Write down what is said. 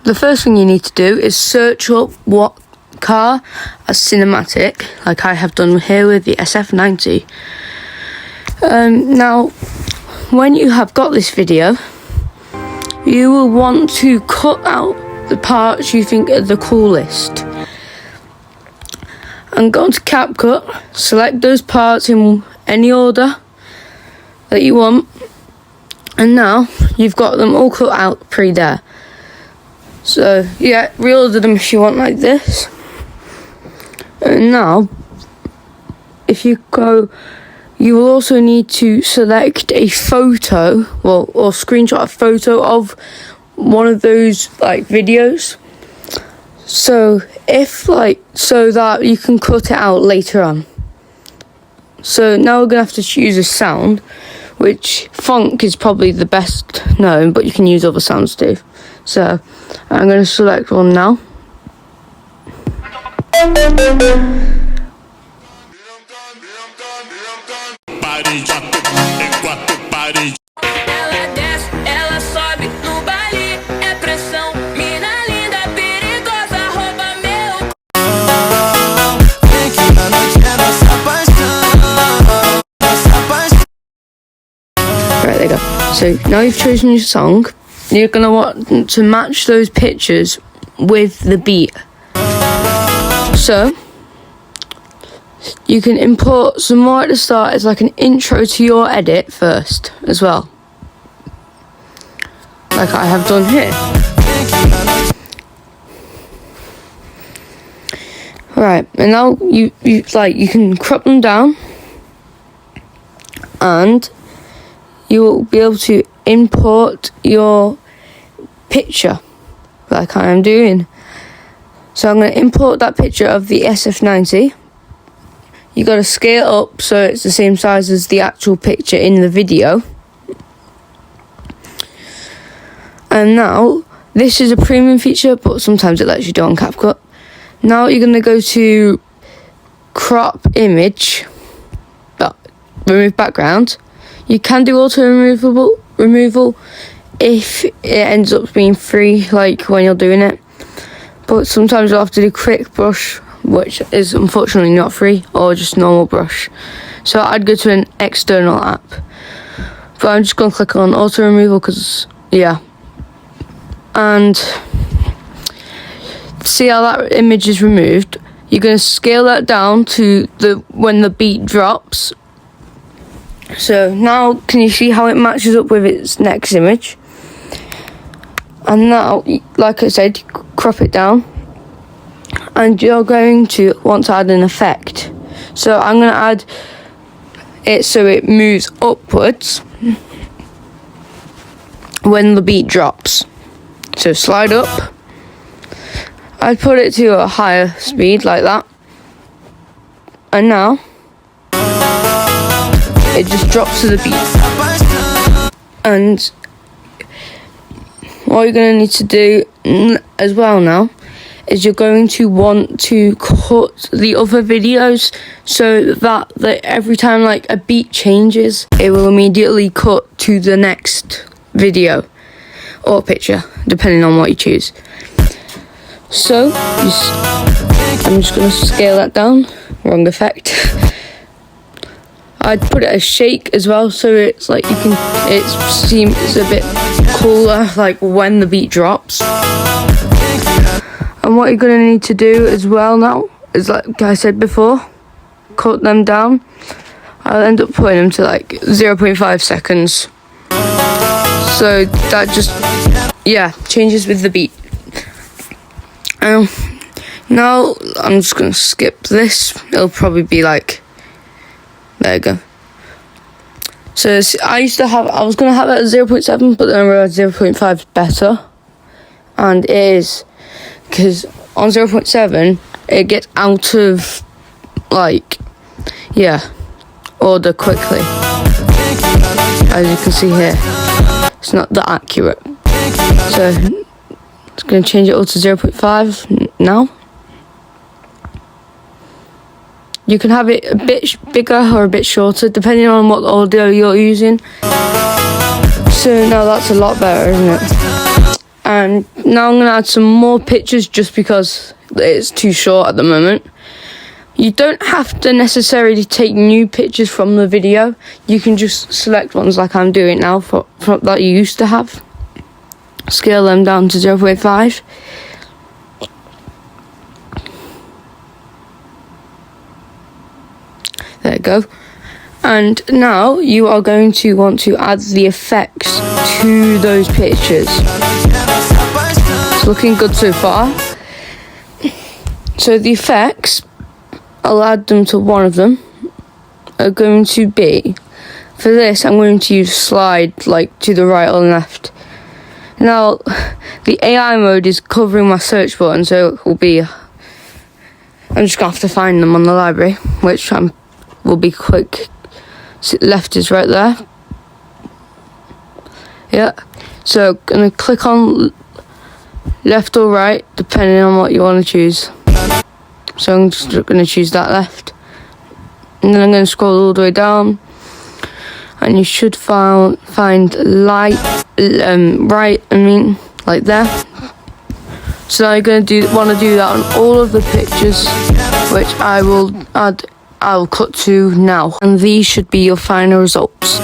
the first thing you need to do is search up what car as cinematic, like I have done here with the SF90. Now, when you have got this video, you will want to cut out the parts you think are the coolest. And go to CapCut, select those parts in any order that you want, and now you've got them all cut out there. So yeah, reorder them if you want like this. And now, if you go, you will also need to select a photo, or screenshot a photo of one of those like videos. So so that you can cut it out later on. So now we're gonna have to choose a sound, which funk is probably the best known, but you can use other sounds too. So I'm gonna select one now. Right, there you go. So now you've chosen your song, you're going to want to match those pictures with the beat. So you can import some more at the start as like an intro to your edit first as well, like I have done here. Right, and now you can crop them down, and you will be able to import your picture like I am doing. So I'm going to import that picture of the SF90. You got to scale it up so it's the same size as the actual picture in the video. And now, this is a premium feature, but sometimes it lets you do on CapCut. Now you're going to go to crop image, remove background. You can do auto removal if it ends up being free, like when you're doing it. But sometimes you'll have to do quick brush, which is unfortunately not free, or just normal brush. So I'd go to an external app. But I'm just going to click on auto removal because, yeah. And see how that image is removed. You're going to scale that down to when the beat drops. So now, can you see how it matches up with its next image? And now, like I said, crop it down. And you're going to want to add an effect. So I'm going to add it so it moves upwards when the beat drops. So slide up. I'd put it to a higher speed like that. And now it just drops to the beat. And what you're going to need to do as well now is you're going to want to cut the other videos so that every time like a beat changes, it will immediately cut to the next video or picture, depending on what you choose. So I'm just going to scale that down. Wrong effect. I'd put it as shake as well, so it's like it seems a bit cooler, like when the beat drops. And what you're going to need to do as well now is, like I said before, cut them down. I'll end up putting them to like 0.5 seconds. So that just, yeah, changes with the beat. Now I'm just going to skip this. It'll probably be like, there you go. So I was going to have it at 0.7, but then I realised 0.5 is better. And it is, because on 0.7, it gets out of, like, yeah, order quickly. As you can see here, it's not that accurate. So, it's going to change it all to 0.5 now. You can have it a bit bigger or a bit shorter, depending on what audio you're using. So now that's a lot better, isn't it? And now I'm going to add some more pictures just because it's too short at the moment. You don't have to necessarily take new pictures from the video. You can just select ones like I'm doing now from that you used to have. Scale them down to 0.5. There you go. And now you are going to want to add the effects to those pictures. It's looking good so far. So the effects, I'll add them to one of them, are going to be, for this I'm going to use slide like to the right or left. Now the AI mode is covering my search button, so it will be, I'm just going to have to find them on the library, which will be quick. Left is right there. Yeah, so gonna click on left or right depending on what you want to choose. So I'm just gonna choose that left, and then I'm gonna scroll all the way down, and you should find right, like there. So I'm gonna want to do that on all of the pictures, which I'll cut to now, and these should be your final results.